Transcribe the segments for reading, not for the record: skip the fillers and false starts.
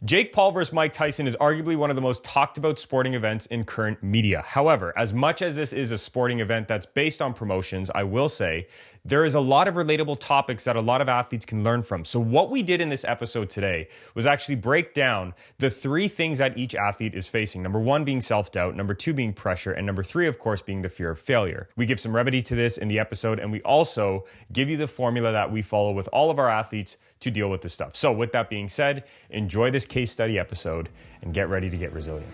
Jake Paul versus Mike Tyson is arguably one of the most talked about sporting events in current media. However, as much as this is a sporting event that's based on promotions, I will say there is a lot of relatable topics that a lot of athletes can learn from. So what we did in this episode today was actually break down the 3 things that each athlete is facing. Number 1 being self-doubt, number 2 being pressure, and number 3, of course, being the fear of failure. We give some remedy to this in the episode, and we also give you the formula that we follow with all of our athletes to deal with this stuff. So with that being said, enjoy this case study episode and get ready to get resilient.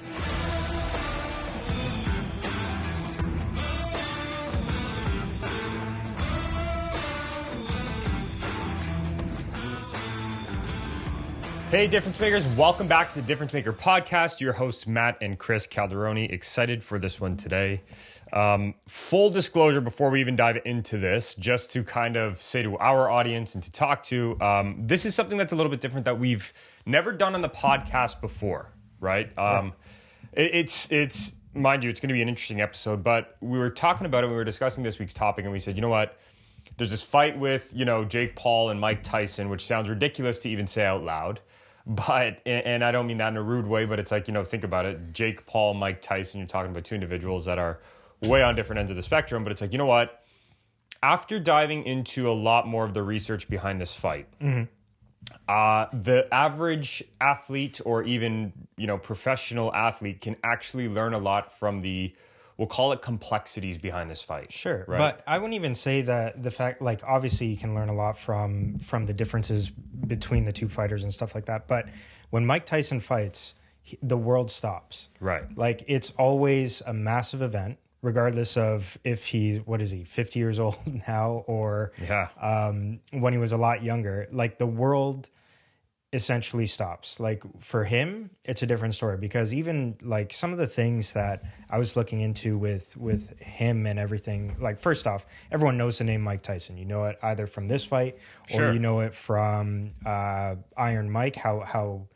Hey, Difference Makers. Welcome back to the Difference Maker Podcast. Your hosts, Matt and Chris Calderoni. Excited for this one today. Full disclosure before we even dive into this, just to kind of say to our audience and to talk to, this is something that's a little bit different that we've never done on the podcast before, right? It's mind you, it's going to be an interesting episode, but we were talking about it, we were discussing this week's topic, and we said, you know what? There's this fight with, Jake Paul and Mike Tyson, which sounds ridiculous to even say out loud. But, and I don't mean that in a rude way, but it's like, think about it. Jake Paul, Mike Tyson, you're talking about 2 individuals that are way on different ends of the spectrum. But it's like, you know what? After diving into a lot more of the research behind this fight, the average athlete or even, professional athlete can actually learn a lot from the, we'll call it complexities behind this fight. Sure. Right? But I wouldn't even say that the fact, like, obviously you can learn a lot from the differences between the 2 fighters and stuff like that. But when Mike Tyson fights, the world stops. Right. Like, it's always a massive event, regardless of if he's, 50 years old now or when he was a lot younger. Like, the world essentially stops. Like, for him, it's a different story, because even like some of the things that I was looking into with him and everything, like, first off, everyone knows the name Mike Tyson. You know it either from this fight or you know it from Iron Mike, how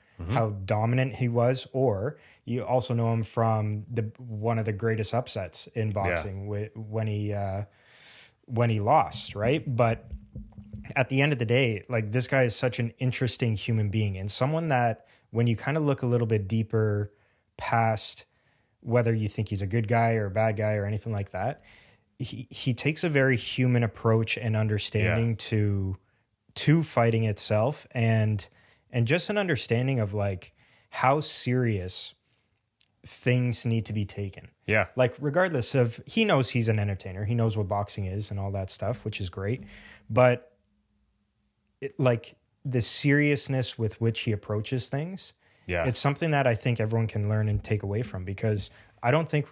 dominant he was, or you also know him from one of the greatest upsets in boxing when he lost, right? But at the end of the day, like, this guy is such an interesting human being, and someone that when you kind of look a little bit deeper past whether you think he's a good guy or a bad guy or anything like that, he takes a very human approach and understanding to fighting itself, and just an understanding of like how serious things need to be taken. Yeah. Like, regardless of, he knows he's an entertainer. He knows what boxing is and all that stuff, which is great. But like, the seriousness with which he approaches things, it's something that I think everyone can learn and take away from, because I don't think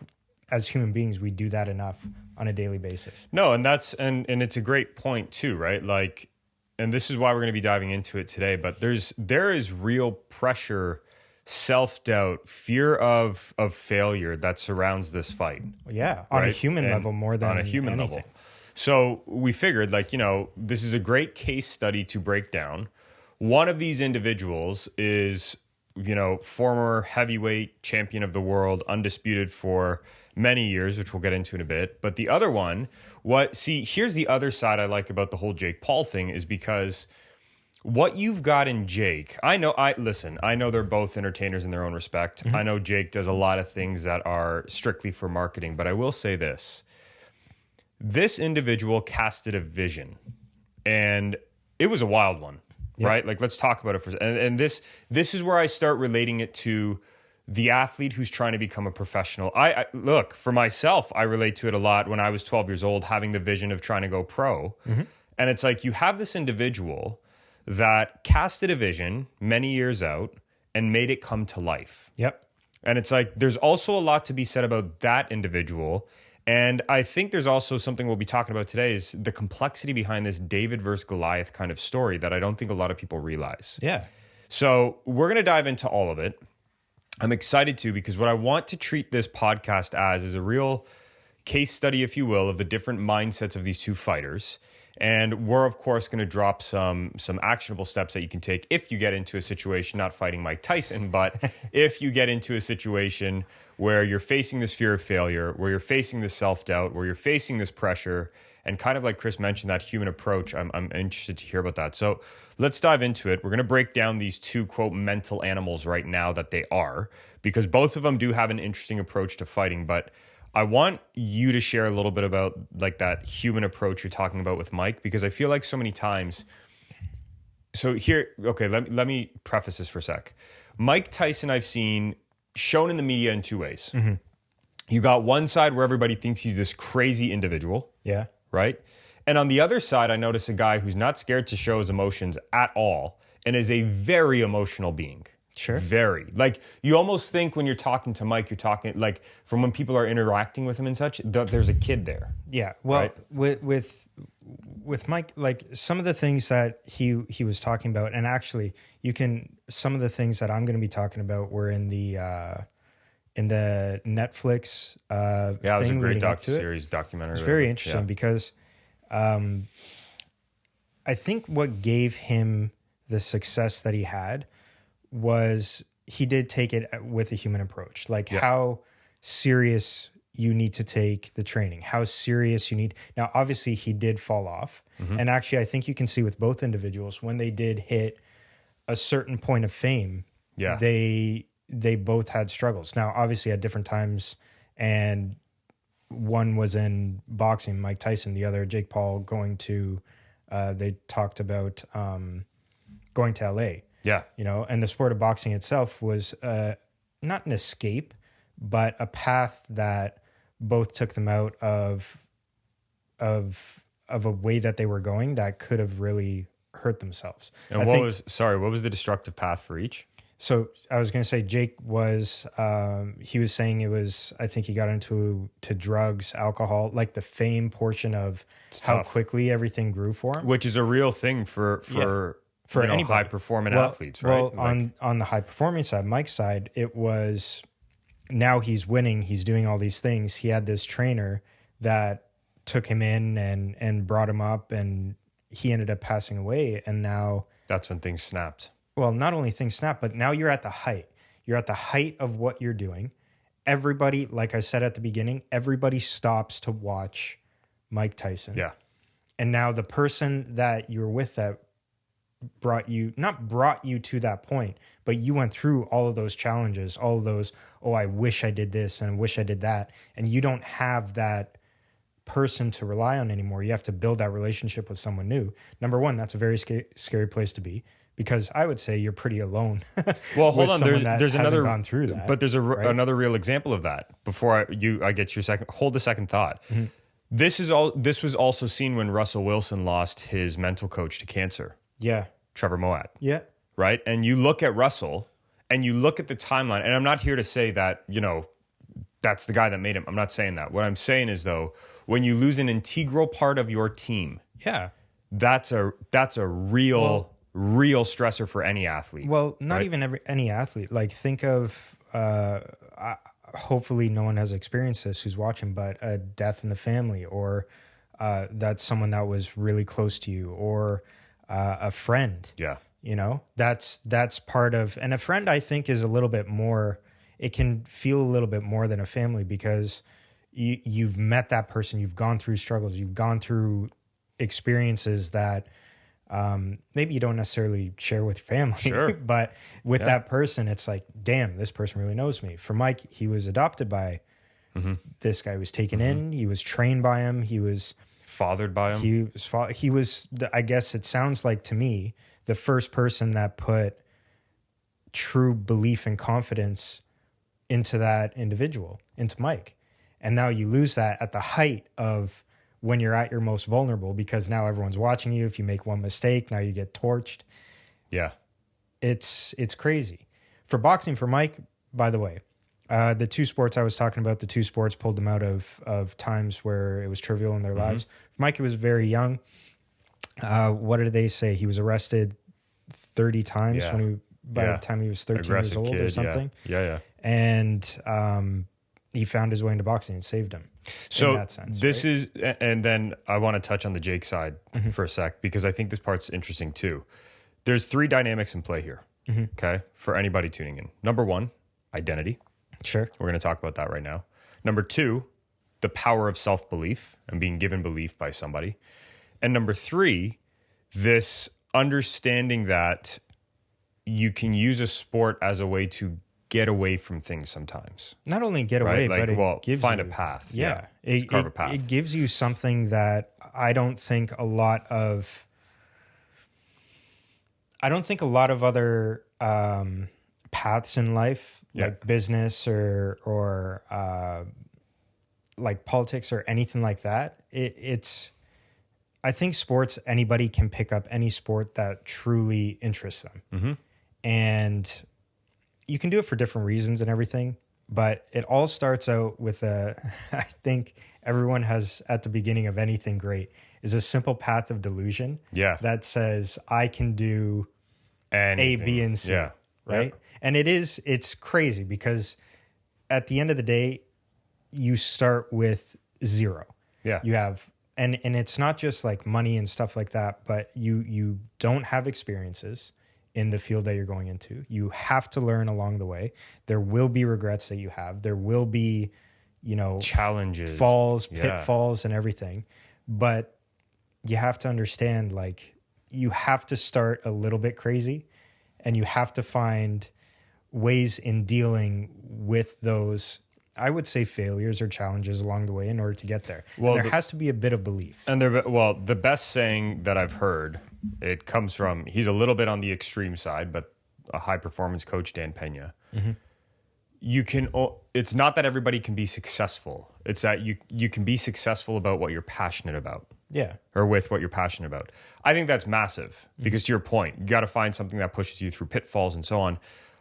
as human beings we do that enough on a daily basis. No, and that's and it's a great point too, right? Like, and this is why we're going to be diving into it today, but there is real pressure, self-doubt, fear of failure that surrounds this fight. Yeah, on a human level more than on a human anything. level. So we figured, like, this is a great case study to break down. One of these individuals is, former heavyweight champion of the world, undisputed for many years, which we'll get into in a bit. But the other one, here's the other side I like about the whole Jake Paul thing, is because what you've got in Jake, I know they're both entertainers in their own respect. Mm-hmm. I know Jake does a lot of things that are strictly for marketing, but I will say this. This individual casted a vision, and it was a wild one, right? Like, let's talk about it for and this is where I start relating it to the athlete who's trying to become a professional. I look, for myself, I relate to it a lot when I was 12 years old, having the vision of trying to go pro. Mm-hmm. And it's like, you have this individual that casted a vision many years out and made it come to life. Yep. And it's like, there's also a lot to be said about that individual. And I think there's also something we'll be talking about today, is the complexity behind this David versus Goliath kind of story that I don't think a lot of people realize. Yeah. So we're going to dive into all of it. I'm excited to, because what I want to treat this podcast as is a real case study, if you will, of the different mindsets of these 2 fighters. And we're, of course, going to drop some actionable steps that you can take if you get into a situation, not fighting Mike Tyson, but if you get into a situation where you're facing this fear of failure, where you're facing this self-doubt, where you're facing this pressure, and kind of like Chris mentioned, that human approach. I'm interested to hear about that. So let's dive into it. We're going to break down these two, quote, mental animals right now that they are, because both of them do have an interesting approach to fighting. But I want you to share a little bit about like that human approach you're talking about with Mike, because I feel like so many times. So here, okay, let me preface this for a sec. Mike Tyson, I've seen shown in the media in two ways. Mm-hmm. You got one side where everybody thinks he's this crazy individual. Yeah. Right? And on the other side, I notice a guy who's not scared to show his emotions at all and is a very emotional being. Sure. Very. Like, you almost think when you're talking to Mike, you're talking, like, from when people are interacting with him and such, there's a kid there. Yeah. Well, right? with Mike, like, some of the things that he was talking about, and actually, some of the things that I'm going to be talking about were in the Netflix it was a great documentary. It's very interesting because I think what gave him the success that he had was he did take it with a human approach. Like how serious you need to take the training, how serious you need. Now, obviously, he did fall off. Mm-hmm. And actually, I think you can see with both individuals, when they did hit a certain point of fame, they both had struggles. Now, obviously, at different times, and one was in boxing, Mike Tyson, the other, Jake Paul, they talked about going to LA. Yeah. And the sport of boxing itself was not an escape, but a path that both took them out of a way that they were going that could have really hurt themselves. And what was the destructive path for each? So I was going to say Jake was, he was saying it was, I think he got into drugs, alcohol, like the fame portion of how quickly everything grew for him. Which is a real thing for any high performing athletes, right? Well, on the high performing side, Mike's side, it was, now he's winning, he's doing all these things. He had this trainer that took him in and brought him up, and he ended up passing away. And now that's when things snapped. Well, not only things snap, but now you're at the height. You're at the height of what you're doing. Everybody, like I said at the beginning, everybody stops to watch Mike Tyson. Yeah. And now the person that you're with that not brought you to that point, but you went through all of those challenges, all of those, I wish I did this and I wish I did that. And you don't have that person to rely on anymore. You have to build that relationship with someone new. Number one, that's a very scary place to be, because I would say you're pretty alone. Well, hold on. There's another gone through that, but there's another real example of that. Before I get your second, hold the second thought. Mm-hmm. This was also seen when Russell Wilson lost his mental coach to cancer. Yeah, Trevor Moawad. Yeah, right. And you look at Russell, and you look at the timeline. And I'm not here to say that that's the guy that made him. I'm not saying that. What I'm saying is, though, when you lose an integral part of your team, that's a real stressor for any athlete. Well, not even any athlete. Like, think of, hopefully no one has experienced this who's watching, but a death in the family, or that's someone that was really close to you, or a friend. Yeah. That's part of, and a friend, I think, is a little bit more, it can feel a little bit more than a family, because you've met that person, you've gone through struggles, you've gone through experiences that maybe you don't necessarily share with your family, sure. But with that person, it's like, damn, this person really knows me. For Mike, he was adopted by this guy, was taken in, he was trained by him, he was fathered by him. He was, I guess it sounds like to me, the first person that put true belief and confidence into that individual, into Mike. And now you lose that at the height of when you're at your most vulnerable, because now everyone's watching you. If you make one mistake, now you get torched. Yeah. It's crazy. For boxing, for Mike, by the way, the two sports I was talking about, the two sports pulled them out of times where it was trivial in their lives. For Mike, he was very young. What did they say? He was arrested 30 times by the time he was 13 years old or something. Yeah. And he found his way into boxing and saved him. So in that sense, this right? is, and then I want to touch on the Jake side for a sec, because I think this part's interesting too. There's 3 dynamics in play here. Okay. For anybody tuning in. Number 1, identity. Sure. We're going to talk about that right now. Number 2, the power of self-belief and being given belief by somebody. And number 3, this understanding that you can use a sport as a way to get away from things sometimes. Not only get away, right? Like, but it gives find you a path. Yeah. Carve a path. It gives you something that I don't think a lot of other paths in life, like business or like politics or anything like that. I think sports, anybody can pick up any sport that truly interests them. And you can do it for different reasons and everything, but it all starts out with I think everyone has at the beginning of anything great is a simple path of delusion that says I can do anything. A, B, and C, right? Yep. And it's crazy because at the end of the day, you start with 0. Yeah. You have, and it's not just like money and stuff like that, but you don't have experiences in the field that you're going into. You have to learn along the way. There will be regrets that you have. There will be, challenges, falls, pitfalls, and everything. But you have to understand, like, you have to start a little bit crazy, and you have to find ways in dealing with those, I would say, failures or challenges along the way in order to get there. Well, there has to be a bit of belief. And the best saying that I've heard, it comes from, he's a little bit on the extreme side, but a high performance coach, Dan Pena. It's not that everybody can be successful. It's that you can be successful about what you're passionate about. Yeah. Or with what you're passionate about. I think that's massive because to your point, you got to find something that pushes you through pitfalls and so on.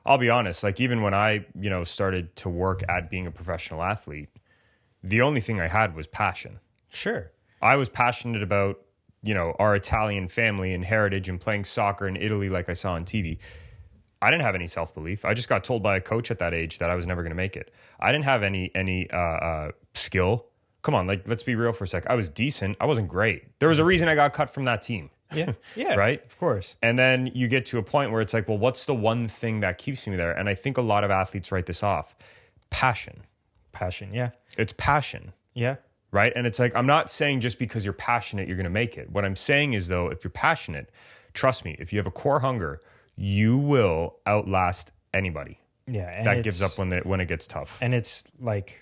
I'll be honest, like even when I, started to work at being a professional athlete, the only thing I had was passion. Sure. I was passionate about, our Italian family and heritage and playing soccer in Italy like I saw on TV. I didn't have any self-belief. I just got told by a coach at that age that I was never going to make it. I didn't have any skill. Come on, like let's be real for a sec. I was decent. I wasn't great. There was a reason I got cut from that team. Yeah. Right? Of course. And then you get to a point where it's like, well, what's the one thing that keeps me there? And I think a lot of athletes write this off. Passion. Passion, yeah. It's passion. Yeah. Right? And it's like, I'm not saying just because you're passionate, you're going to make it. What I'm saying is, though, if you're passionate, trust me, if you have a core hunger, you will outlast anybody. Yeah. And that gives up when it gets tough. And it's like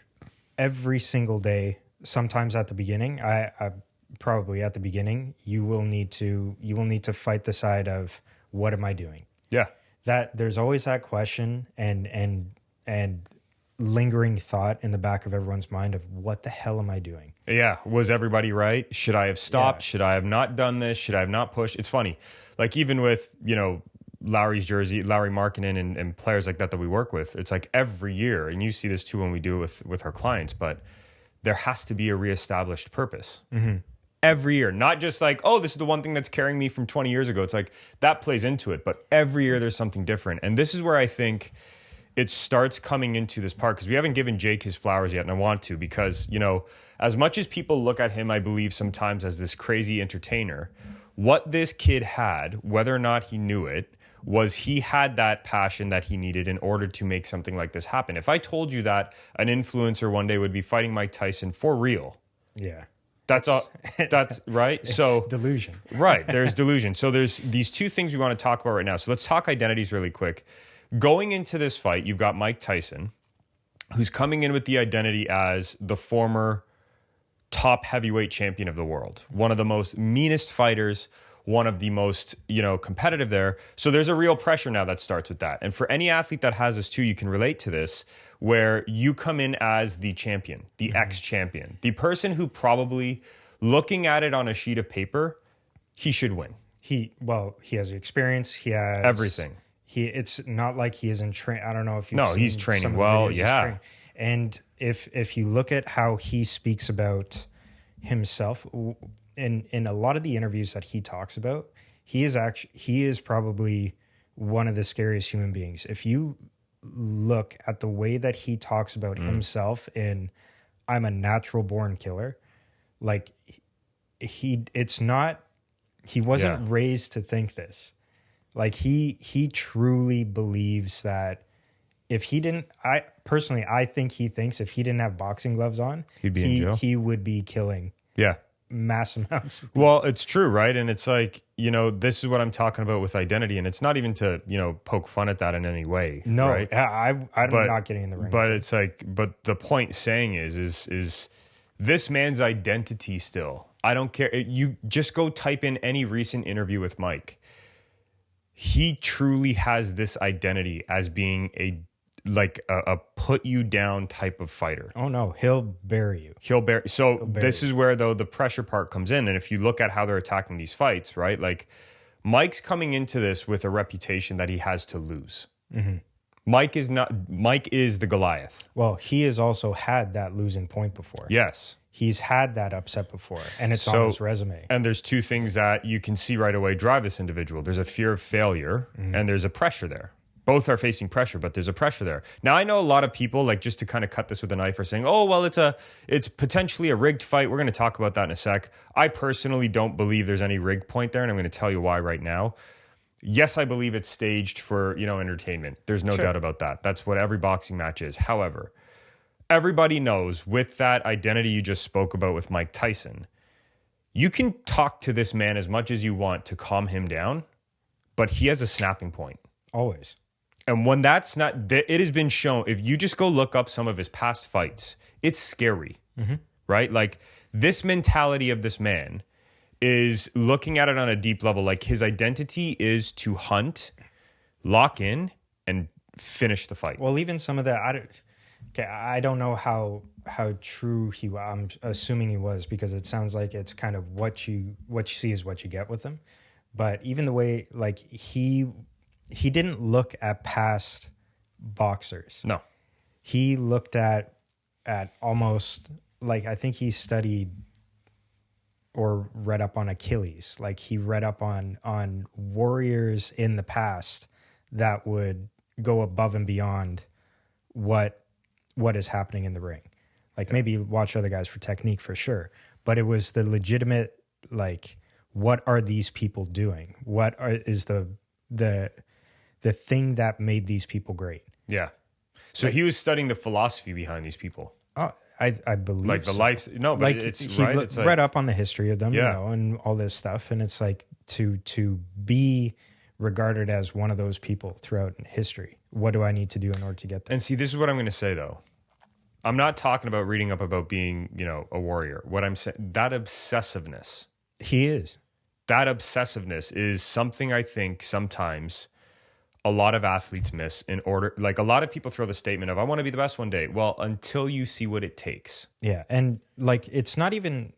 every single day, sometimes at the beginning, I probably at the beginning, you will need to fight the side of what am I doing? Yeah. That there's always that question and lingering thought in the back of everyone's mind of what the hell am I doing? Yeah. Was everybody right? Should I have stopped? Yeah. Should I have not done this? Should I have not pushed? It's funny. Like even with, Larry's jersey, Larry Markkinen and players like that we work with, it's like every year, and you see this too when we do it with our clients, but there has to be a reestablished purpose. Every year, not just like, oh, this is the one thing that's carrying me from 20 years ago. It's like that plays into it, but every year there's something different. And this is where I think it starts coming into this part because we haven't given Jake his flowers yet, and I want to because, as much as people look at him, I believe sometimes as this crazy entertainer, what this kid had, whether or not he knew it, was he had that passion that he needed in order to make something like this happen. If I told you that an influencer one day would be fighting Mike Tyson for real. Yeah. That's right. It's so delusion. Right. There's delusion. So there's these two things we want to talk about right now. So let's talk identities really quick. Going into this fight, you've got Mike Tyson, who's coming in with the identity as the former top heavyweight champion of the world, one of the most meanest fighters, one of the most, competitive there. So there's a real pressure now that starts with that. And for any athlete that has this too, you can relate to this, where you come in as the champion, the ex-champion, the person who probably, looking at it on a sheet of paper, he should win. He has the experience. He has everything. It's not like he isn't trained. I don't know if you've seen he's training well. Yeah. And if you look at how he speaks about himself in a lot of the interviews that he talks about, he is probably one of the scariest human beings. If you look at the way that he talks about himself in I'm a natural born killer, like he wasn't raised to think this. Like he truly believes that if he didn't, I think he thinks if he didn't have boxing gloves on, he'd be in jail. He would be killing mass amounts of people. Well, it's true, right? And it's like, this is what I'm talking about with identity, and it's not even to, poke fun at that in any way. No, right? I'm not getting in the ring. But it's like, but the point saying is this man's identity still. I don't care. You just go type in any recent interview with Mike. He truly has this identity as being a put you down type of fighter. Oh no, he'll bury you. This is where though the pressure part comes in. And if you look at how they're attacking these fights, right? Like Mike's coming into this with a reputation that he has to lose. Mm-hmm. Mike is the Goliath. Well, he has also had that losing point before. Yes. He's had that upset before, and it's on his resume. And there's two things that you can see right away drive this individual. There's a fear of failure, and there's a pressure there. Both are facing pressure, but there's a pressure there. Now, I know a lot of people, like, just to kind of cut this with a knife, are saying, oh, well, it's potentially a rigged fight. We're going to talk about that in a sec. I personally don't believe there's any rigged point there, and I'm going to tell you why right now. Yes, I believe it's staged for, entertainment. There's no doubt about that. That's what every boxing match is. However, everybody knows with that identity you just spoke about with Mike Tyson, you can talk to this man as much as you want to calm him down, but he has a snapping point. Always. And when that's not, it has been shown, if you just go look up some of his past fights, it's scary, right? Like this mentality of this man is looking at it on a deep level. Like his identity is to hunt, lock in, and finish the fight. Well, even some of that, I don't know how true I'm assuming he was, because it sounds like it's kind of what you see is what you get with him. But even the way, like, he didn't look at past boxers. No. He looked at almost, like, I think he studied or read up on Achilles. Like he read up on warriors in the past that would go above and beyond what is happening in the ring. Like maybe watch other guys for technique for sure, but it was the legitimate, like, what are these people doing? Is the thing that made these people great? Yeah. So he was studying the philosophy behind these people. Oh, I believe like the so. life. No, but like it's right. It's read up on the history of them, and all this stuff. And it's like to be regarded as one of those people throughout history. What do I need to do in order to get there? And see, this is what I'm going to say though. I'm not talking about reading up about being, a warrior. What I'm saying, that obsessiveness. He is. That obsessiveness is something I think sometimes a lot of athletes miss in order. Like a lot of people throw the statement of, I want to be the best one day. Well, until you see what it takes. Yeah. And like, it's not even,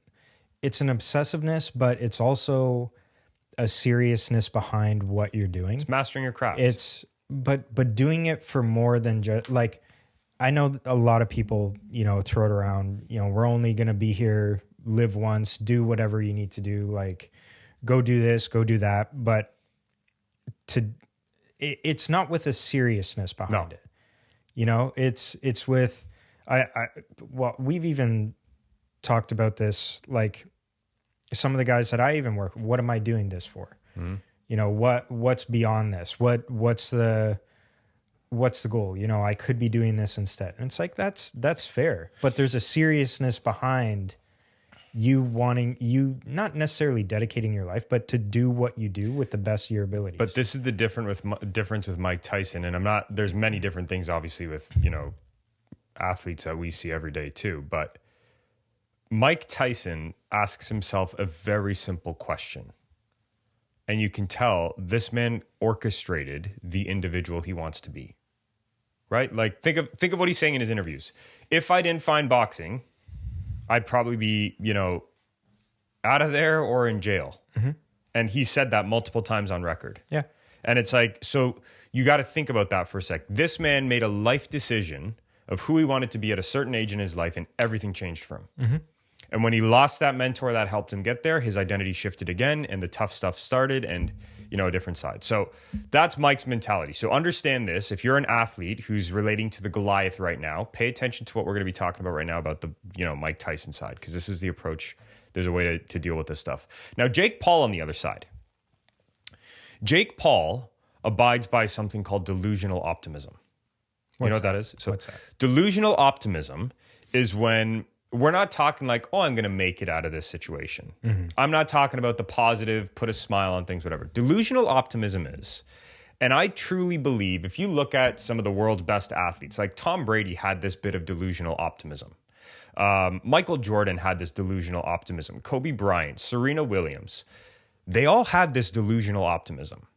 it's an obsessiveness, but it's also a seriousness behind what you're doing. It's mastering your craft. But doing it for more than just, like, I know a lot of people, throw it around, we're only going to be here, live once, do whatever you need to do. Like, go do this, go do that. But it's not with a seriousness behind it. It's with, well, we've even talked about this, like some of the guys that I even work, what am I doing this for? Mm-hmm. What's beyond this? What's the goal? I could be doing this instead. And it's like, that's fair, but there's a seriousness behind you not necessarily dedicating your life, but to do what you do with the best of your abilities. But this is the difference with Mike Tyson. And there's many different things, obviously, with, athletes that we see every day too. But Mike Tyson asks himself a very simple question. And you can tell this man orchestrated the individual he wants to be. Right? Like, think of what he's saying in his interviews. If I didn't find boxing, I'd probably be, out of there or in jail. Mm-hmm. And he said that multiple times on record. Yeah. And it's like, so you got to think about that for a sec. This man made a life decision of who he wanted to be at a certain age in his life, and everything changed for him. Mm-hmm. And when he lost that mentor that helped him get there, his identity shifted again and the tough stuff started and, a different side. So that's Mike's mentality. So understand this. If you're an athlete who's relating to the Goliath right now, pay attention to what we're going to be talking about right now about the, Mike Tyson side, because this is the approach. There's a way to deal with this stuff. Now, Jake Paul on the other side. Jake Paul abides by something called delusional optimism. You know what that is? So what's that? Delusional optimism is when we're not talking like, oh, I'm going to make it out of this situation. Mm-hmm. I'm not talking about the positive, put a smile on things, whatever. Delusional optimism is, and I truly believe if you look at some of the world's best athletes, like Tom Brady had this bit of delusional optimism. Michael Jordan had this delusional optimism. Kobe Bryant, Serena Williams, they all had this delusional optimism.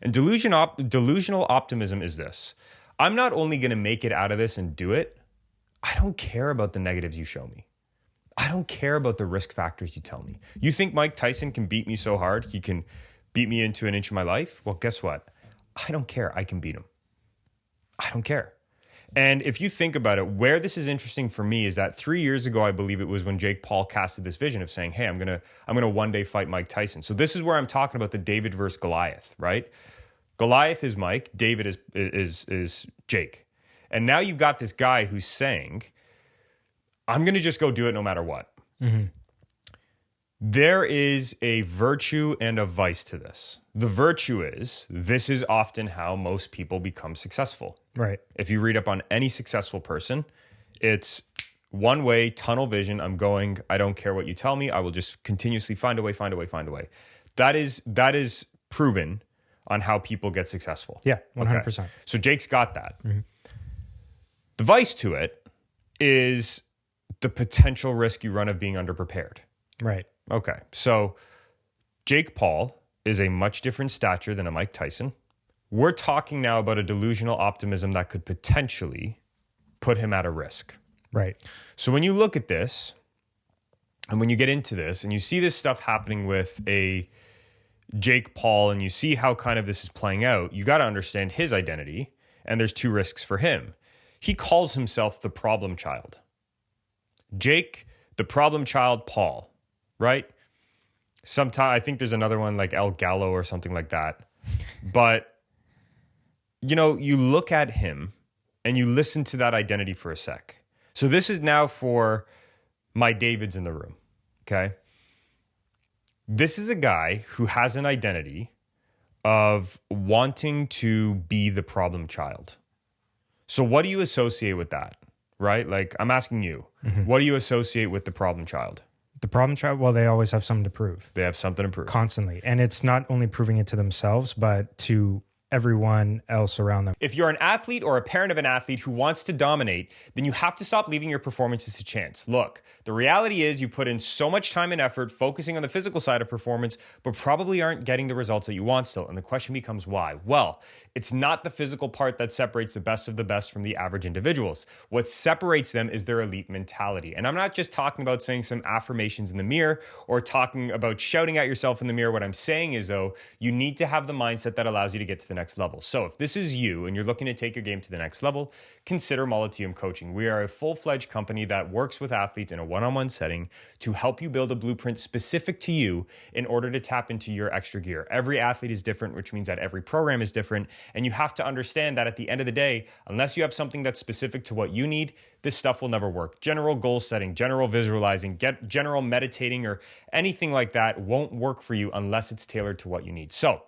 And delusional optimism is this. I'm not only going to make it out of this and do it, I don't care about the negatives you show me. I don't care about the risk factors you tell me. You think Mike Tyson can beat me so hard he can beat me into an inch of my life? Well, guess what? I don't care. I can beat him. I don't care. And if you think about it, where this is interesting for me is that 3 years ago, I believe it was when Jake Paul casted this vision of saying, hey, I'm gonna one day fight Mike Tyson. So this is where I'm talking about the David versus Goliath, right? Goliath is Mike, David is Jake. And now you've got this guy who's saying, I'm going to just go do it no matter what. Mm-hmm. There is a virtue and a vice to this. The virtue is, this is often how most people become successful. Right. If you read up on any successful person, it's one way, tunnel vision. I'm going, I don't care what you tell me. I will just continuously find a way. That is proven on how people get successful. Yeah, 100%. Okay. So Jake's got that. Mm-hmm. The vice to it is the potential risk you run of being underprepared. Right. Okay. So Jake Paul is a much different stature than a Mike Tyson. We're talking now about a delusional optimism that could potentially put him at a risk. Right. So when you look at this and when you get into this and you see this stuff happening with a Jake Paul and you see how kind of this is playing out, you got to understand his identity, and there's two risks for him. He calls himself the problem child. Jake, the problem child, Paul, right? Sometimes I think there's another one like El Gallo or something like that. But, you look at him and you listen to that identity for a sec. So this is now for my Davids in the room, okay? This is a guy who has an identity of wanting to be the problem child. So what do you associate with that, right? Like, I'm asking you, What do you associate with the problem child? The problem child, well, they always have something to prove. They have something to prove. Constantly. And it's not only proving it to themselves, but to everyone else around them. If you're an athlete or a parent of an athlete who wants to dominate, then you have to stop leaving your performances to chance. Look, the reality is you put in so much time and effort focusing on the physical side of performance, but probably aren't getting the results that you want still. And the question becomes why? Well, it's not the physical part that separates the best of the best from the average individuals. What separates them is their elite mentality. And I'm not just talking about saying some affirmations in the mirror or talking about shouting at yourself in the mirror. What I'm saying is, though, you need to have the mindset that allows you to get to the next level. So if this is you and you're looking to take your game to the next level, consider Molliteum Coaching. We are a full-fledged company that works with athletes in a one-on-one setting to help you build a blueprint specific to you in order to tap into your extra gear. Every athlete is different, which means that every program is different. And you have to understand that at the end of the day, unless you have something that's specific to what you need, this stuff will never work. General goal setting, general visualizing, general meditating, or anything like that won't work for you unless it's tailored to what you need. So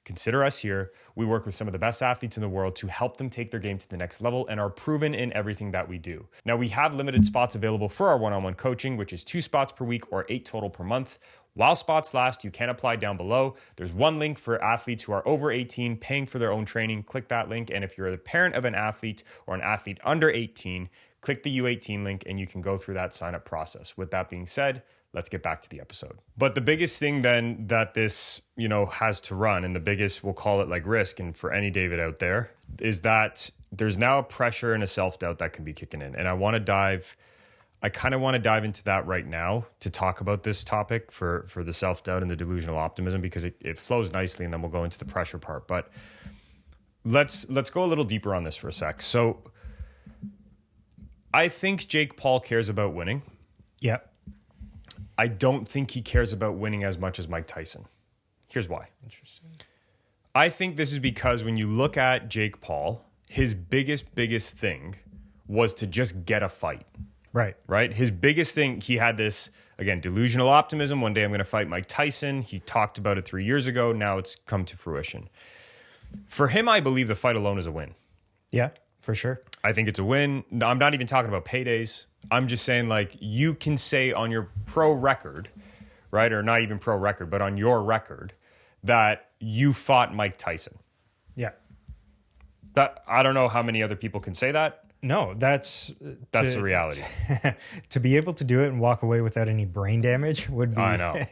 consider us here. We work with some of the best athletes in the world to help them take their game to the next level and are proven in everything that we do. Now, we have limited spots available for our one-on-one coaching, which is 2 spots per week or 8 total per month. While spots last, you can apply down below. There's one link for athletes who are over 18 paying for their own training. Click that link. And if you're the parent of an athlete or an athlete under 18, click the U18 link and you can go through that sign-up process. With that being said, let's get back to the episode. But the biggest thing then that this, has to run, and the biggest, we'll call it like risk, and for any David out there, is that there's now a pressure and a self-doubt that can be kicking in. And I kind of want to dive into that right now to talk about this topic for the self-doubt and the delusional optimism, because it flows nicely, and then we'll go into the pressure part. But let's go a little deeper on this for a sec. So I think Jake Paul cares about winning. Yeah. I don't think he cares about winning as much as Mike Tyson. Here's why. Interesting. I think this is because when you look at Jake Paul, his biggest thing was to just get a fight. Right? His biggest thing, he had this, again, delusional optimism. One day I'm going to fight Mike Tyson. He talked about it 3 years ago. Now it's come to fruition. For him, I believe the fight alone is a win. Yeah, for sure. I think it's a win. I'm not even talking about paydays. I'm just saying, like, you can say on your pro record, right? Or not even pro record, but on your record, that you fought Mike Tyson. Yeah. That I don't know how many other people can say that. No, that's the reality. To be able to do it and walk away without any brain damage would be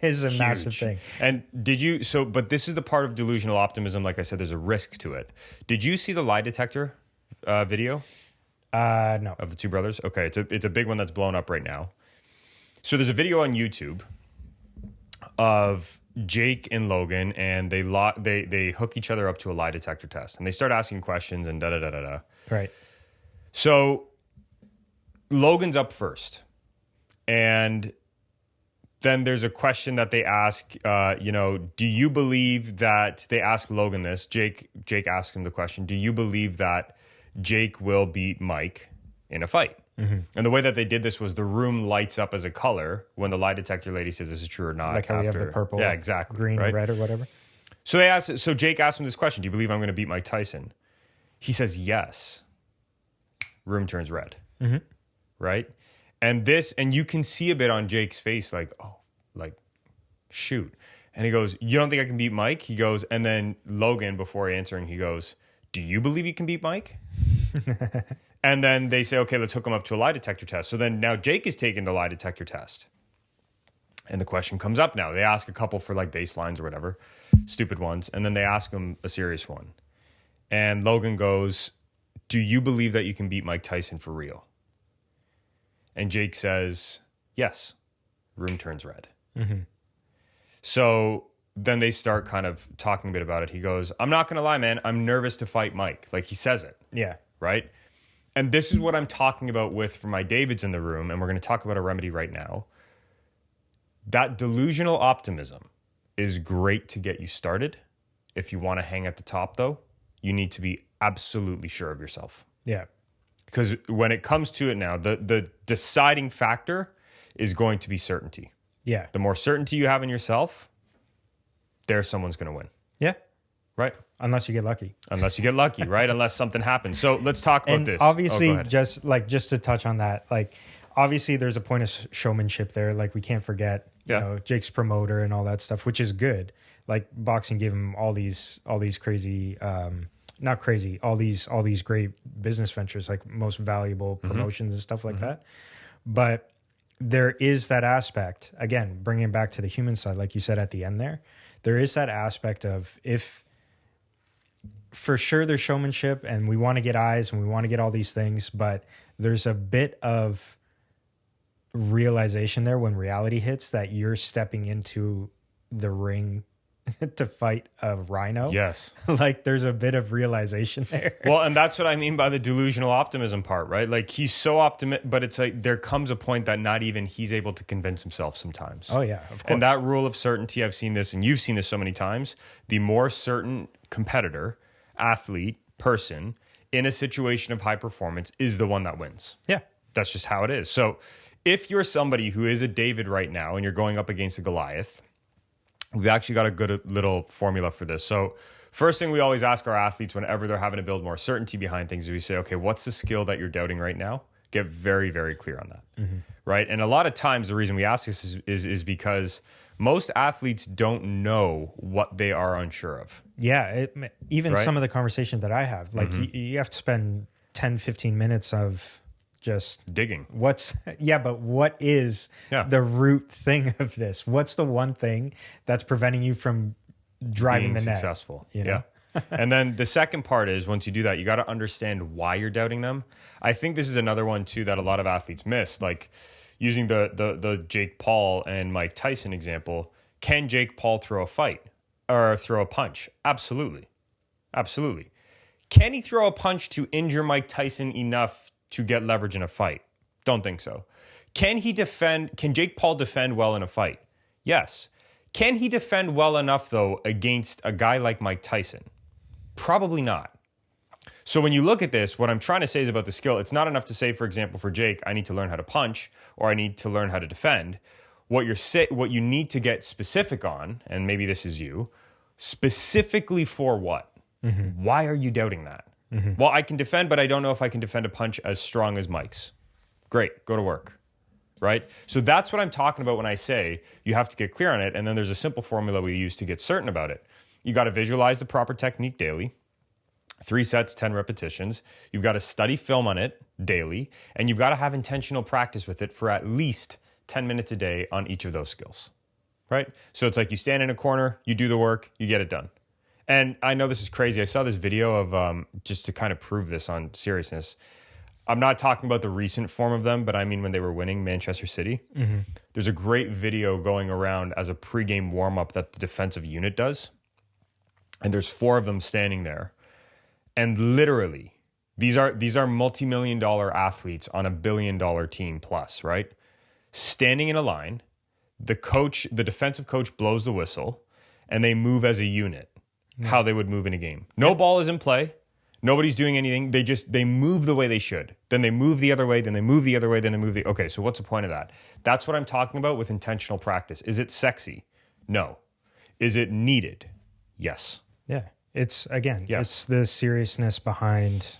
is a Huge. massive thing. And but this is the part of delusional optimism. Like I said, there's a risk to it. Did you see the lie detector video? No. Of the two brothers? Okay, it's a big one that's blown up right now. So there's a video on YouTube of Jake and Logan, and they hook each other up to a lie detector test, and they start asking questions and da-da-da-da-da. Right. So Logan's up first, and then there's a question that they ask, do you believe that, they ask Logan this, Jake asks him the question, do you believe that Jake will beat Mike in a fight? Mm-hmm. And the way that they did this was the room lights up as a color when the lie detector lady says this is true or not. Like how we have the purple, yeah, exactly, green, right? red, or whatever. So Jake asked him this question, do you believe I'm going to beat Mike Tyson? He says yes. Room turns red. Mm-hmm. Right? And you can see a bit on Jake's face, like, oh, like, shoot. And he goes, you don't think I can beat Mike? He goes, and then Logan, before answering, he goes, do you believe you can beat Mike? And then they say, okay, let's hook him up to a lie detector test. So then now Jake is taking the lie detector test. And the question comes up now. They ask a couple for like baselines or whatever, stupid ones. And then they ask him a serious one. And Logan goes, do you believe that you can beat Mike Tyson for real? And Jake says, yes. Room turns red. Mm-hmm. So then they start kind of talking a bit about it. He goes, I'm not going to lie, man. I'm nervous to fight Mike. Like he says it. Yeah. Right? And this is what I'm talking about for my Davids in the room. And we're going to talk about a remedy right now. That delusional optimism is great to get you started. If you want to hang at the top, though, you need to be absolutely sure of yourself. Yeah. Because when it comes to it now, the deciding factor is going to be certainty. Yeah. The more certainty you have in yourself, someone's going to win. Yeah. Right? Unless you get lucky. Right? Unless something happens. So let's talk about this. Obviously, just to touch on that, like, obviously there's a point of showmanship there. Like, we can't forget, Jake's promoter and all that stuff, which is good. Like, boxing gave him all these crazy, not crazy, all these great business ventures, like most valuable promotions and stuff like that. But there is that aspect, again, bringing it back to the human side, like you said at the end there is that aspect of, if for sure there's showmanship and we want to get eyes and we want to get all these things, but there's a bit of realization there when reality hits that you're stepping into the ring to fight a rhino. Yes. Like, there's a bit of realization there. Well, and that's what I mean by the delusional optimism part, right? Like, he's so optimistic, but it's like there comes a point that not even he's able to convince himself sometimes. Oh, yeah, of course. And that rule of certainty, I've seen this, and you've seen this so many times. The more certain competitor, athlete, person in a situation of high performance is the one that wins. Yeah. That's just how it is. So if you're somebody who is a David right now and you're going up against a Goliath, we've actually got a good little formula for this. So first thing we always ask our athletes whenever they're having to build more certainty behind things is we say, okay, what's the skill that you're doubting right now? Get very, very clear on that, right? And a lot of times the reason we ask this is because most athletes don't know what they are unsure of. Yeah, even some of the conversations that I have, like you have to spend 10, 15 minutes of just digging. But what is the root thing of this? What's the one thing that's preventing you from driving being the net? Successful. You know? Yeah. And then the second part is, once you do that, you got to understand why you're doubting them. I think this is another one too that a lot of athletes miss. Like, using the Jake Paul and Mike Tyson example, can Jake Paul throw a fight or throw a punch? Absolutely. Absolutely. Can he throw a punch to injure Mike Tyson enough to get leverage in a fight? Don't think so. Can Jake Paul defend well in a fight? Yes. Can he defend well enough, though, against a guy like Mike Tyson? Probably not. So when you look at this, what I'm trying to say is about the skill, it's not enough to say, for example, for Jake, I need to learn how to punch or I need to learn how to defend. What you need to get specific on, and maybe this is you, specifically for what? Mm-hmm. Why are you doubting that? Mm-hmm. Well, I can defend, but I don't know if I can defend a punch as strong as Mike's. Great, go to work. Right? So that's what I'm talking about when I say you have to get clear on it. And then there's a simple formula we use to get certain about it. You got to visualize the proper technique daily. 3 sets, 10 repetitions. You've got to study film on it daily. And you've got to have intentional practice with it for at least 10 minutes a day on each of those skills. Right? So it's like you stand in a corner, you do the work, you get it done. And I know this is crazy. I saw this video of just to kind of prove this on seriousness. I'm not talking about the recent form of them, but I mean when they were winning Manchester City. Mm-hmm. There's a great video going around as a pregame warm-up that the defensive unit does. And there's 4 of them standing there. And literally, these are multi-million-dollar athletes on $1 billion team plus, right? Standing in a line, the defensive coach blows the whistle, and they move as a unit, how they would move in a game. No ball is in play. Nobody's doing anything. They move the way they should. Then they move the other way. Then they move the other way. Then they move okay, so what's the point of that? That's what I'm talking about with intentional practice. Is it sexy? No. Is it needed? Yes. Yeah. It's the seriousness behind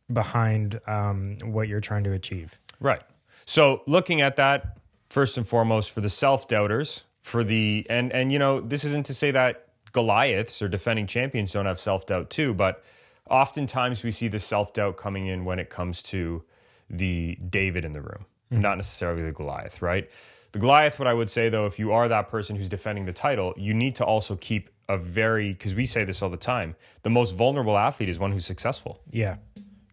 what you're trying to achieve. Right. So looking at that, first and foremost, for the self-doubters, and this isn't to say that Goliaths or defending champions don't have self-doubt too, but oftentimes we see the self-doubt coming in when it comes to the David in the room, not necessarily the Goliath, right? The Goliath, what I would say, though, if you are that person who's defending the title, you need to also keep because we say this all the time, the most vulnerable athlete is one who's successful. Yeah.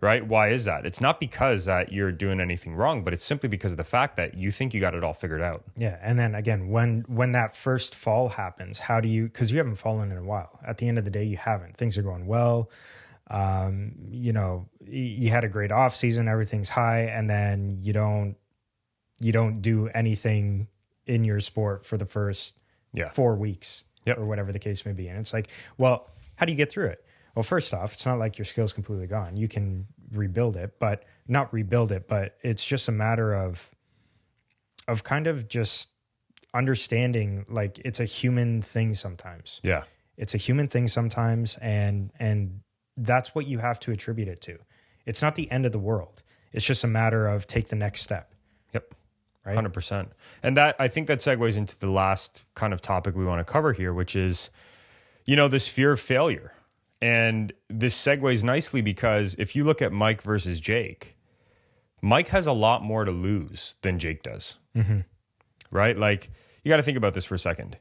Right? Why is that? It's not because that you're doing anything wrong, but it's simply because of the fact that you think you got it all figured out. Yeah. And then again, when that first fall happens, because you haven't fallen in a while. At the end of the day, you haven't. Things are going well. You had a great off season, everything's high, and then you don't do anything in your sport for the first 4 weeks or whatever the case may be. And it's like, well, how do you get through it? Well, first off, it's not like your skill's completely gone. You can rebuild it, but not rebuild it, but it's just a matter of kind of just understanding, like, it's a human thing sometimes. Yeah. It's a human thing sometimes, and that's what you have to attribute it to. It's not the end of the world. It's just a matter of take the next step. Yep. Right? 100%. And I think that segues into the last kind of topic we want to cover here, which is, this fear of failure. And this segues nicely because if you look at Mike versus Jake, Mike has a lot more to lose than Jake does. Mm-hmm. Right? Like, you got to think about this for a second.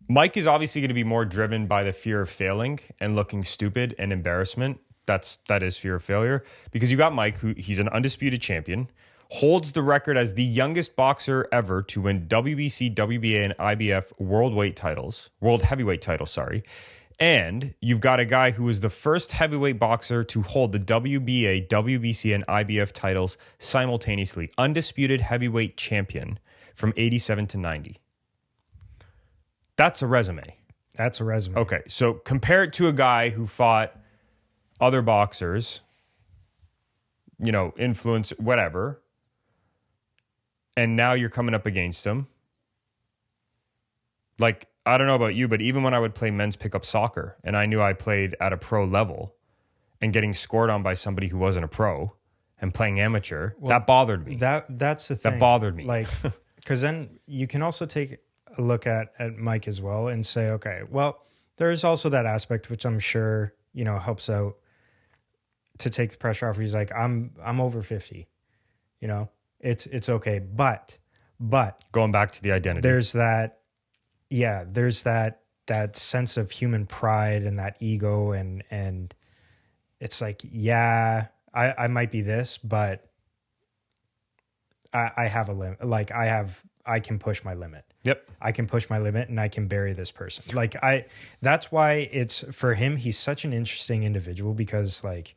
Mike is obviously going to be more driven by the fear of failing and looking stupid and embarrassment. That is fear of failure. Because you got Mike, he's an undisputed champion, holds the record as the youngest boxer ever to win WBC, WBA, and IBF world heavyweight titles, sorry. And you've got a guy who was the first heavyweight boxer to hold the WBA, WBC, and IBF titles simultaneously. Undisputed heavyweight champion from 87 to 90. That's a resume. That's a resume. Okay, so compare it to a guy who fought other boxers, influence, whatever, and now you're coming up against him. Like, I don't know about you, but even when I would play men's pickup soccer and I knew I played at a pro level and getting scored on by somebody who wasn't a pro and playing amateur, that bothered me. That's the thing. That bothered me. Like, because then you can also take a look at Mike as well and say, okay, well, there's also that aspect, which I'm sure, helps out to take the pressure off. He's like, I'm over 50, it's okay. But going back to the identity, there's that sense of human pride and that ego. And it's like, I might be this, but I have a limit. Like I can push my limit. Yep. I can push my limit and I can bury this person. Like that's why it's for him. He's such an interesting individual, because, like,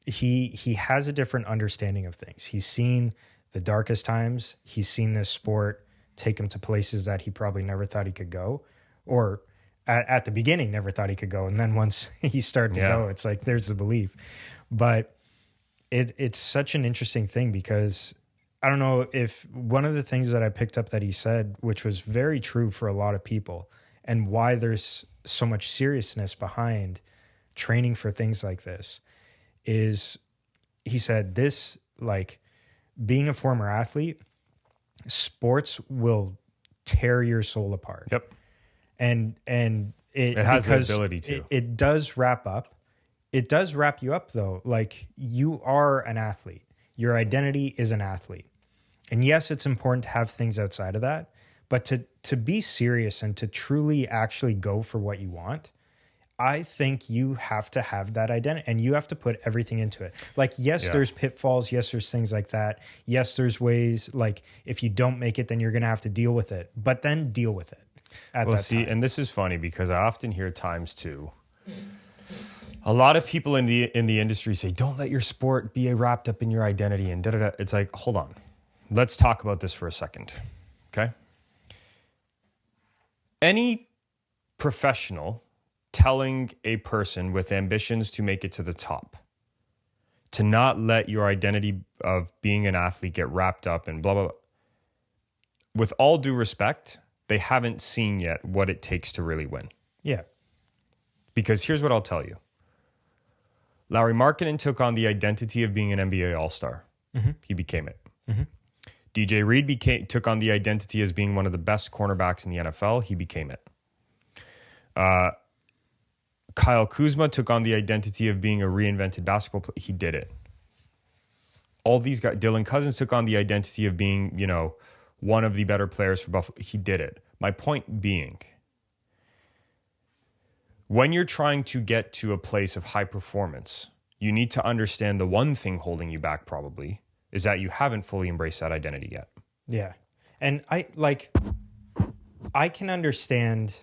he has a different understanding of things. He's seen the darkest times, he's seen this sport take him to places that he probably never thought he could go, or at the beginning never thought he could go. And then once he started to go, it's like, there's the belief. But it's such an interesting thing, because I don't know if one of the things that I picked up that he said, which was very true for a lot of people, and why there's so much seriousness behind training for things like this, is he said this, like, being a former athlete, sports will tear your soul apart. Yep. And it has the ability to. It does wrap up. It does wrap you up, though. Like, you are an athlete. Your identity is an athlete. And yes, it's important to have things outside of that, but to be serious and to truly actually go for what you want, I think you have to have that identity, and you have to put everything into it. Like, yes, there's pitfalls. Yes, there's things like that. Yes, there's ways, like, if you don't make it, then you're going to have to deal with it, but then deal with it at that time. And this is funny, because I often hear times too, a lot of people in the industry say, don't let your sport be wrapped up in your identity and da-da-da. It's like, hold on. Let's talk about this for a second. Okay? Any professional telling a person with ambitions to make it to the top to not let your identity of being an athlete get wrapped up in blah, blah, blah. With all due respect, they haven't seen yet what it takes to really win. Yeah. Because here's what I'll tell you. Lauri Markkanen took on the identity of being an NBA All-Star. Mm-hmm. He became it. Mm-hmm. DJ Reed took on the identity as being one of the best cornerbacks in the NFL. He became it. Kyle Kuzma took on the identity of being a reinvented basketball player. He did it. All these guys, Dylan Cousins took on the identity of being, one of the better players for Buffalo. He did it. My point being, when you're trying to get to a place of high performance, you need to understand the one thing holding you back probably is that you haven't fully embraced that identity yet. Yeah. And I can understand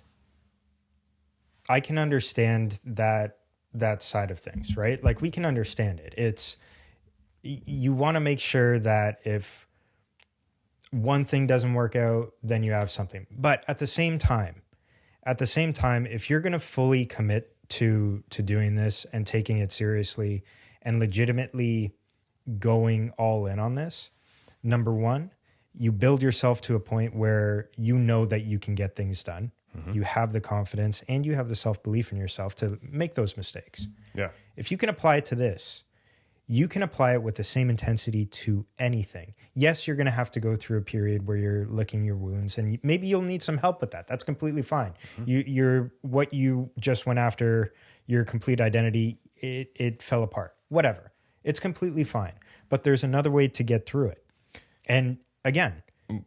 that side of things, right? Like, we can understand it. It's, you want to make sure that if one thing doesn't work out, then you have something. But at the same time, if you're going to fully commit to doing this and taking it seriously and legitimately going all in on this, number one, you build yourself to a point where you know that you can get things done. Mm-hmm. You have the confidence and you have the self-belief in yourself to make those mistakes. Yeah. If you can apply it to this, you can apply it with the same intensity to anything. Yes, you're going to have to go through a period where you're licking your wounds, and maybe you'll need some help with that. That's completely fine. Mm-hmm. What you just went after, your complete identity, it fell apart. Whatever. It's completely fine. But there's another way to get through it. And again,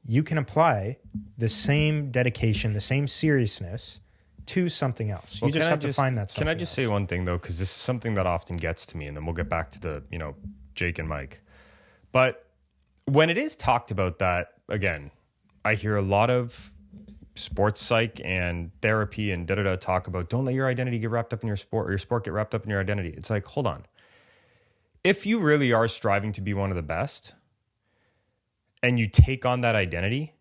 you can apply the same dedication, the same seriousness to something else. You just have to find that something Can I just say one thing, though? Because this is something that often gets to me, and then we'll get back to the, Jake and Mike. But when it is talked about that, again, I hear a lot of sports psych and therapy and da-da-da talk about, don't let your identity get wrapped up in your sport, or your sport get wrapped up in your identity. It's like, hold on. If you really are striving to be one of the best, and you take on that identity,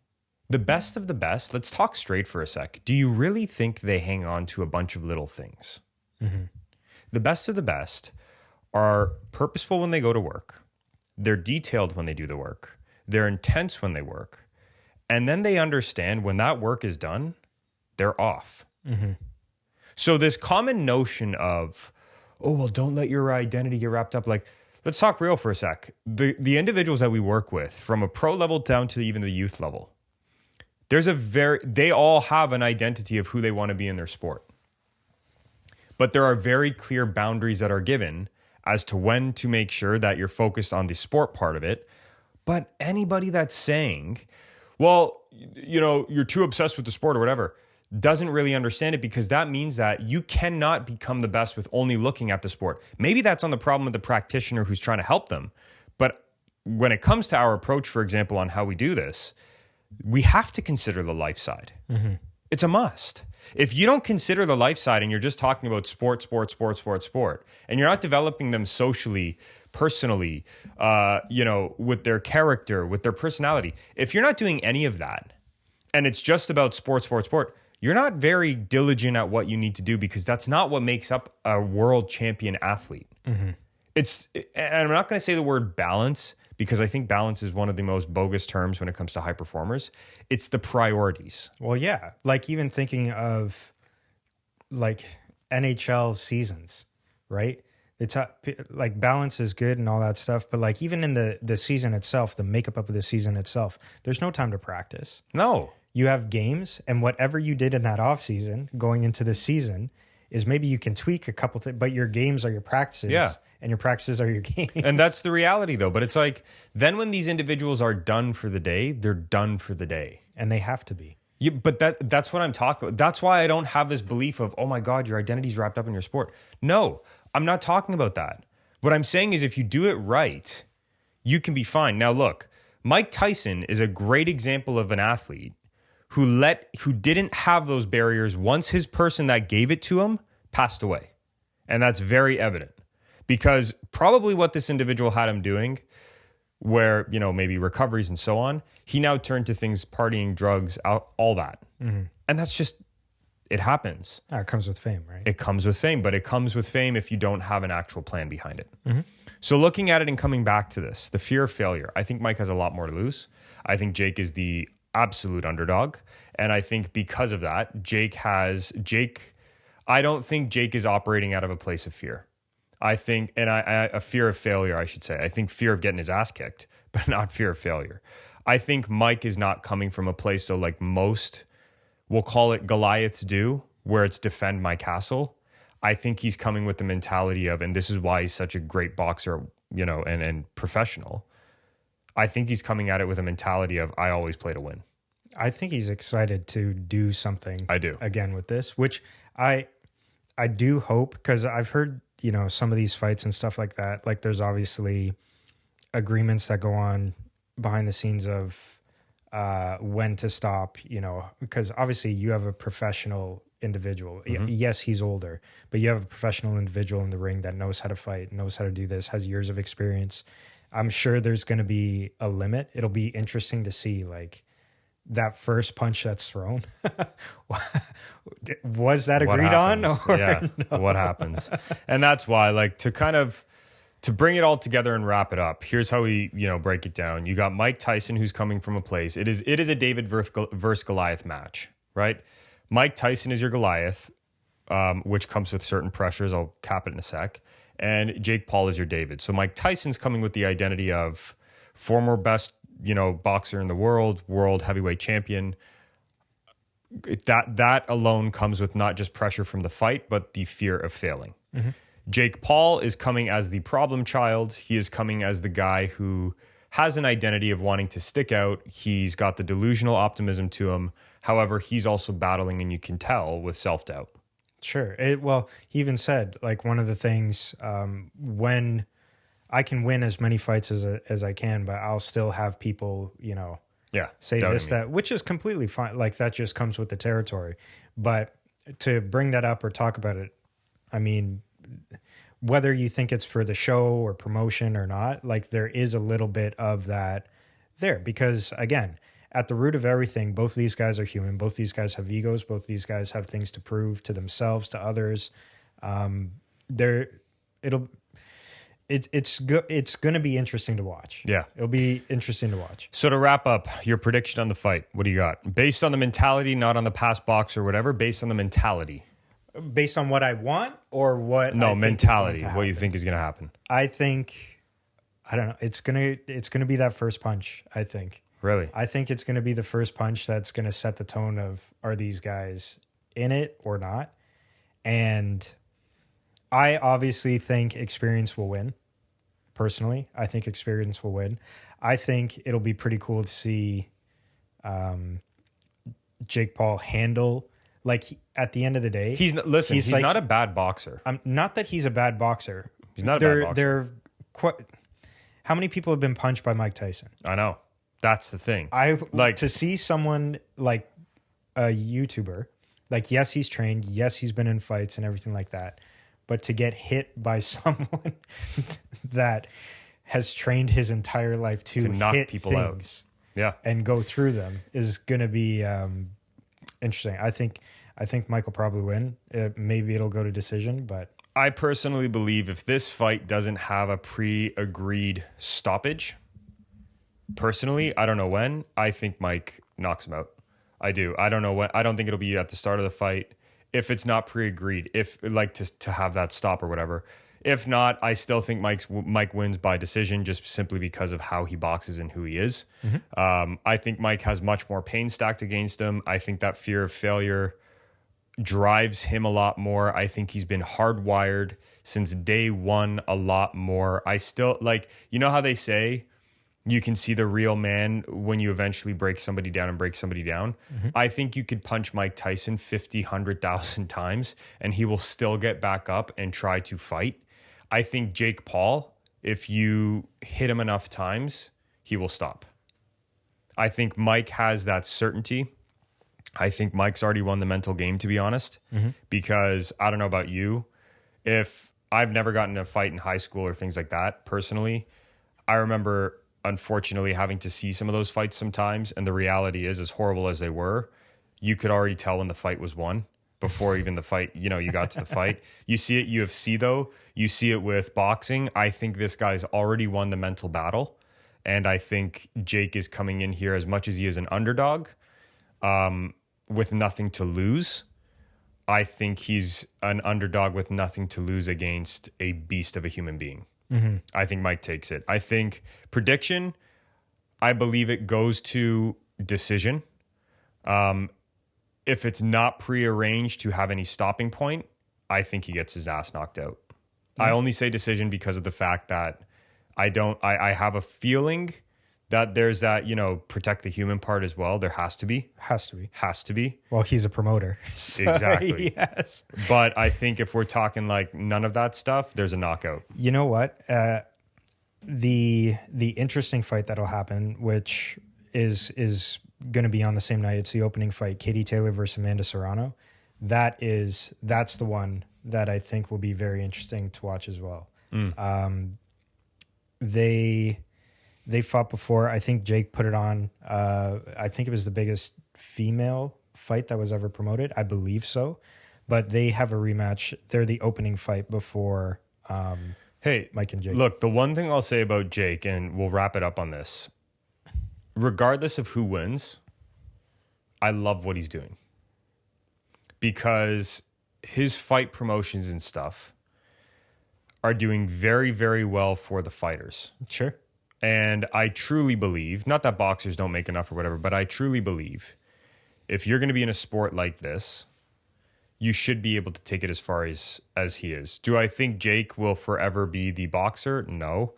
the best of the best, let's talk straight for a sec. Do you really think they hang on to a bunch of little things? Mm-hmm. The best of the best are purposeful when they go to work. They're detailed when they do the work. They're intense when they work. And then they understand when that work is done, they're off. Mm-hmm. So this common notion of, oh, well, don't let your identity get wrapped up. Like, let's talk real for a sec. The individuals that we work with, from a pro level down to even the youth level, they all have an identity of who they want to be in their sport. But there are very clear boundaries that are given as to when to make sure that you're focused on the sport part of it. But anybody that's saying, well, you're too obsessed with the sport or whatever, doesn't really understand it, because that means that you cannot become the best with only looking at the sport. Maybe that's on the problem of the practitioner who's trying to help them. But when it comes to our approach, for example, on how we do this, we have to consider the life side. Mm-hmm. It's a must. If you don't consider the life side and you're just talking about sport, and you're not developing them socially, personally, with their character, with their personality. If you're not doing any of that and it's just about sport, you're not very diligent at what you need to do, because that's not what makes up a world champion athlete. Mm-hmm. And I'm not going to say the word balance, because I think balance is one of the most bogus terms when it comes to high performers. It's the priorities. Well, yeah. Like even thinking of like NHL seasons, right? It's like balance is good and all that stuff. But like even in the season itself, the makeup of the season itself, there's no time to practice. No. You have games, and whatever you did in that off season going into the season is maybe you can tweak a couple things, but your games are your practices. Yeah. And your practices are your games. And that's the reality, though. But it's like, then when these individuals are done for the day, they're done for the day. And they have to be. Yeah, but that's what I'm talking about. That's why I don't have this belief of, oh my God, your identity's wrapped up in your sport. No, I'm not talking about that. What I'm saying is, if you do it right, you can be fine. Now, look, Mike Tyson is a great example of an athlete who didn't have those barriers once his person that gave it to him passed away. And that's very evident, because probably what this individual had him doing, where, maybe recoveries and so on, he now turned to things, partying, drugs, all that. Mm-hmm. And that's just, it happens. It comes with fame, right? It comes with fame, but it comes with fame if you don't have an actual plan behind it. Mm-hmm. So looking at it and coming back to this, the fear of failure, I think Mike has a lot more to lose. I think Jake is the absolute underdog. And I think because of that, I don't think Jake is operating out of a place of fear. I think, a fear of failure, I should say. I think fear of getting his ass kicked, but not fear of failure. I think Mike is not coming from a place, so like most, we'll call it Goliaths do, where it's defend my castle. I think he's coming with the mentality of, and this is why he's such a great boxer, and professional. I think he's coming at it with a mentality of, I always play to win. I think he's excited to do something. I do. Again with this, which I do hope, because I've heard, some of these fights and stuff like that. Like there's obviously agreements that go on behind the scenes of when to stop, because obviously you have a professional individual. Mm-hmm. Yes, he's older, but you have a professional individual in the ring that knows how to fight, knows how to do this, has years of experience. I'm sure there's going to be a limit. It'll be interesting to see like that first punch that's thrown. Was that agreed on? Or yeah. No? What happens? And that's why, like, to bring it all together and wrap it up, here's how we, break it down. You got Mike Tyson, who's coming from a place. It is a David versus Goliath match, right? Mike Tyson is your Goliath, which comes with certain pressures. I'll cap it in a sec. And Jake Paul is your David. So Mike Tyson's coming with the identity of former best, boxer in the world heavyweight champion. That alone comes with not just pressure from the fight, but the fear of failing. Mm-hmm. Jake Paul is coming as the problem child. He is coming as the guy who has an identity of wanting to stick out. He's got the delusional optimism to him. However, he's also battling, and you can tell, with self-doubt. Sure. Well, he even said, like, one of the things, when I can win as many fights as I can, but I'll still have people, say this, that, which is completely fine. Like, that just comes with the territory. But to bring that up or talk about it, I mean, whether you think it's for the show or promotion or not, like, there is a little bit of that there, because again, at the root of everything, both of these guys are human. Both these guys have egos. Both these guys have things to prove to themselves, to others. It's going to be interesting to watch. Yeah. It'll be interesting to watch. So to wrap up, your prediction on the fight, what do you got? Based on the mentality, not on the past box or whatever, based on the mentality. Based on what I want or what? No, mentality. What you think is going to happen? I don't know. It's gonna be that first punch, I think. Really? I think it's going to be the first punch that's going to set the tone of, are these guys in it or not? And I obviously think experience will win. Personally, I think experience will win. I think it'll be pretty cool to see Jake Paul handle, like, at the end of the day. He's like, not a bad boxer. Not that he's a bad boxer. He's not a bad boxer. How many people have been punched by Mike Tyson? I know. That's the thing. I like to see someone like a YouTuber, like, yes, he's trained. Yes, he's been in fights and everything like that. but to get hit by someone that has trained his entire life to knock hit people things out, and go through them is going to be interesting. I think Mike will probably win. Maybe it'll go to decision, but I personally believe if this fight doesn't have a pre-agreed stoppage, personally, I don't know when, I think Mike knocks him out. I do. I don't know when. I don't think it'll be at the start of the fight. If it's not pre-agreed, if like to have that stop or whatever. If not, I still think Mike wins by decision just simply because of how he boxes and who he is. I think Mike has much more pain stacked against him. I think that fear of failure drives him a lot more. I think he's been hardwired since day one a lot more. I still like, you know how they say you can see the real man when you eventually break somebody down and break somebody down. I think you could punch Mike Tyson 50, 100,000 times and he will still get back up and try to fight. I think Jake Paul, if you hit him enough times, he will stop. I think Mike has that certainty. I think Mike's already won the mental game, to be honest, because I don't know about you. If I've never gotten in a fight in high school or things like that, personally, I remember, unfortunately, having to see some of those fights sometimes. And the reality is, as horrible as they were, you could already tell when the fight was won before even the fight, you got to the fight. You see it UFC, though. You see it with boxing. I think this guy's already won the mental battle. And I think Jake is coming in here, as much as he is an underdog, with nothing to lose. I think he's an underdog with nothing to lose against a beast of a human being. I think Mike takes it. I think prediction, I believe it goes to decision. If it's not prearranged to have any stopping point, I think he gets his ass knocked out. I only say decision because of the fact that I have a feeling that there's that, protect the human part as well. There has to be. Has to be. Well, he's a promoter. So, exactly. Yes. But I think if we're talking like none of that stuff, there's a knockout. You know what? The interesting fight that'll happen, which is going to be on the same night. It's the opening fight, Katie Taylor versus Amanda Serrano. That's the one that I think will be very interesting to watch as well. They fought before. I think Jake put it on. I think it was the biggest female fight that was ever promoted. I believe so. But they have a rematch. They're the opening fight before Mike and Jake. Look, the one thing I'll say about Jake, and we'll wrap it up on this, regardless of who wins, I love what he's doing. Because his fight promotions and stuff are doing very, very well for the fighters. Sure. And I truly believe, not that boxers don't make enough or whatever, but I truly believe if you're going to be in a sport like this, you should be able to take it as far as he is. Do I think Jake will forever be the boxer? No.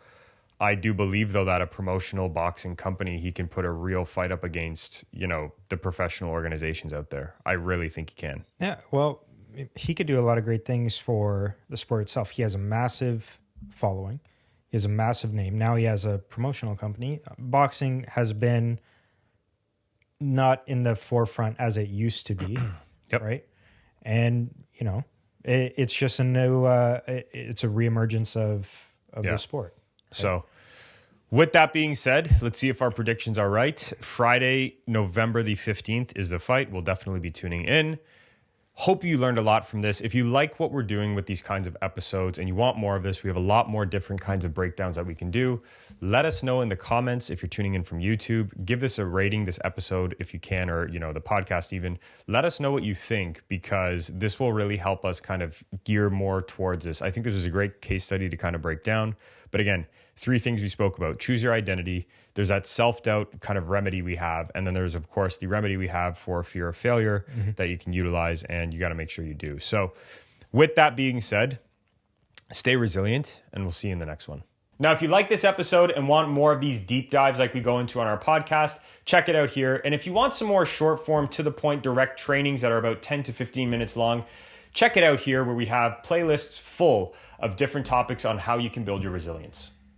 I do believe, though, that a promotional boxing company, he can put a real fight up against, the professional organizations out there. I really think he can. Yeah, well, he could do a lot of great things for the sport itself. He has a massive following. He has a massive name. Now he has a promotional company. Boxing has been not in the forefront as it used to be, yep. Right? And, it's just a new, it's a reemergence of the sport. So with that being said, let's see if our predictions are right. Friday, November the 15th is the fight. We'll definitely be tuning in. Hope you learned a lot from this. If you like what we're doing with these kinds of episodes and you want more of this, we have a lot more different kinds of breakdowns that we can do. Let us know in the comments if you're tuning in from YouTube. Give this a rating, this episode, if you can, or the podcast even. Let us know what you think, because this will really help us kind of gear more towards this. I think this was a great case study to kind of break down. But again, 3 things we spoke about. Choose your identity. There's that self-doubt kind of remedy we have. And then there's, of course, the remedy we have for fear of failure that you can utilize, and you got to make sure you do. So with that being said, stay resilient, and we'll see you in the next one. Now, if you like this episode and want more of these deep dives like we go into on our podcast, check it out here. And if you want some more short form, to the point, direct trainings that are about 10 to 15 minutes long, check it out here, where we have playlists full of different topics on how you can build your resilience.